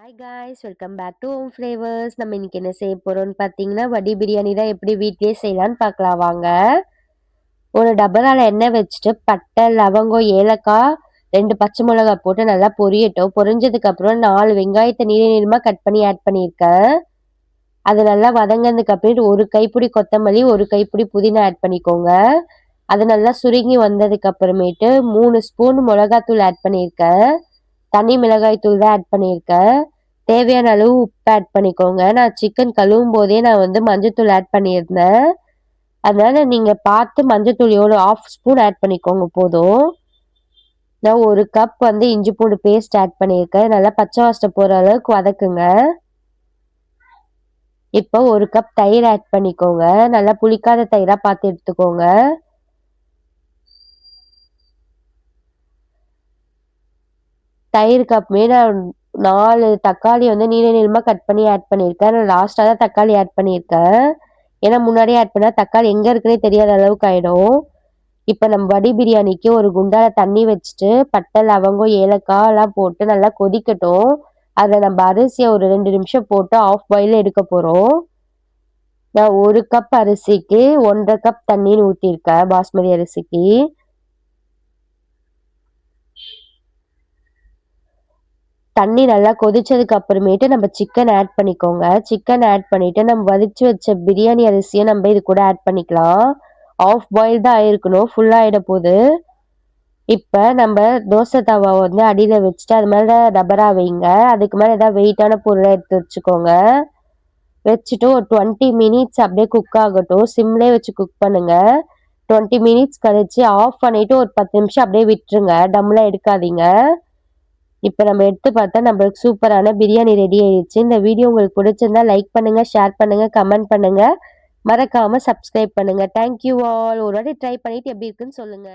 Hi guys, welcome back to home flavours. நம்ம இன்னைக்கு என்ன செய்ய போறோம்னு பார்த்தீங்கன்னா, வடி பிரியாணி தான் எப்படி வீட்லயே செய்யலாம்னு பார்க்கலாம் வாங்க. ஒரு டபரால எண்ணெய் வச்சுட்டு பட்டை, லவங்கம், ஏலக்காய், 2 பச்சை மிளகாய் போட்டு நல்லா பொரியட்டும். பொரிஞ்சதுக்கு அப்புறம் 4 வெங்காயத்தை நீள நீளமா கட் பண்ணி ஆட் பண்ணியிருக்கேன். அது நல்லா வதங்கினதுக்கு அப்புறம் ஒரு கைப்பிடி கொத்தமல்லி, ஒரு கைப்பிடி புதினா ஆட் பண்ணிக்கோங்க. அது நல்லா சுருங்கி வந்ததுக்கு அப்புறமேட்டு 3 ஸ்பூன் மிளகாத்தூள் ஆட் பண்ணியிருக்கேன். தனி மிளகாய் தூள் தான் ஆட் பண்ணியிருக்கேன். தேவையான அளவு உப்பு ஆட் பண்ணிக்கோங்க. நான் சிக்கன் கழுவும் போதே நான் வந்து மஞ்சத்தூள் ஆட் பண்ணியிருந்தேன். அதனால நீங்க பார்த்து மஞ்சத்தூள் எவ்வளோ 1/2 ஸ்பூன் ஆட் பண்ணிக்கோங்க போதும். நான் 1 கப் வந்து இஞ்சி பூண்டு பேஸ்ட் ஆட் பண்ணியிருக்கேன். நல்லா பச்சை வாசனை போகிற அளவுக்கு வதக்குங்க. இப்போ 1 கப் தயிர் ஆட் பண்ணிக்கோங்க. நல்லா புளிக்காத தயிராக பார்த்து எடுத்துக்கோங்க. தயிருக்கு அப்புறமே நான் 4 தக்காளி வந்து நீள நீளமாக கட் பண்ணி ஆட் பண்ணியிருக்கேன். நான் லாஸ்ட்டாக தான் தக்காளி ஆட் பண்ணியிருக்கேன். ஏன்னா முன்னாடியே ஆட் பண்ணால் தக்காளி எங்கே இருக்குன்னே தெரியாத அளவுக்கு ஆகிடும். இப்போ நம்ம வடி பிரியாணிக்கு ஒரு குண்டால தண்ணி வச்சுட்டு பட்டை, லவங்கம், ஏலக்காய் எல்லாம் போட்டு நல்லா கொதிக்கட்டும். அதில் நம்ம அரிசியை ஒரு 2 நிமிஷம் போட்டு ஆஃப் பாயில் எடுக்க போகிறோம். நான் 1 கப் அரிசிக்கு 1.5 கப் தண்ணின்னு ஊற்றிருக்கேன் பாஸ்மதி அரிசிக்கு. தண்ணி நல்லா கொதிச்சதுக்கு அப்புறமேட்டு நம்ம சிக்கன் ஆட் பண்ணிக்கோங்க. சிக்கன் ஆட் பண்ணிட்டு நம்ம வடிச்சு வச்ச பிரியாணி அரிசியை நம்ம இது கூட ஆட் பண்ணிக்கலாம். ஆஃப் பாயில் தான் ஆயிருக்கணும், ஃபுல்லாக ஆகிட போகுது. இப்போ நம்ம தோசை தவா வந்து அடியில் வச்சுட்டு அது மேலே ரப்பரா வைங்க. அதுக்கு மேலே ஏதாவது வெயிட்டான பொருளை எடுத்து வச்சுக்கோங்க. வச்சுட்டு ஒரு 20 மினிட்ஸ் அப்படியே குக் ஆகட்டும். சிம்லேயே வச்சு குக் பண்ணுங்க. 20 மினிட்ஸ் கழிச்சு ஆஃப் பண்ணிட்டு ஒரு 10 நிமிஷம் அப்படியே விட்டுருங்க. டம்லாம் எடுக்காதீங்க. இப்போ நம்ம எடுத்து பார்த்தா நம்மளுக்கு சூப்பரான பிரியாணி ரெடி ஆயிடுச்சு. இந்த வீடியோ உங்களுக்கு பிடிச்சிருந்தா லைக் பண்ணுங்க, ஷேர் பண்ணுங்க, கமெண்ட் பண்ணுங்க. மறக்காம சப்ஸ்கிரைப் பண்ணுங்க. Thank you all. ஒரு வாட்டி ட்ரை பண்ணிட்டு எப்படி இருக்குன்னு சொல்லுங்க.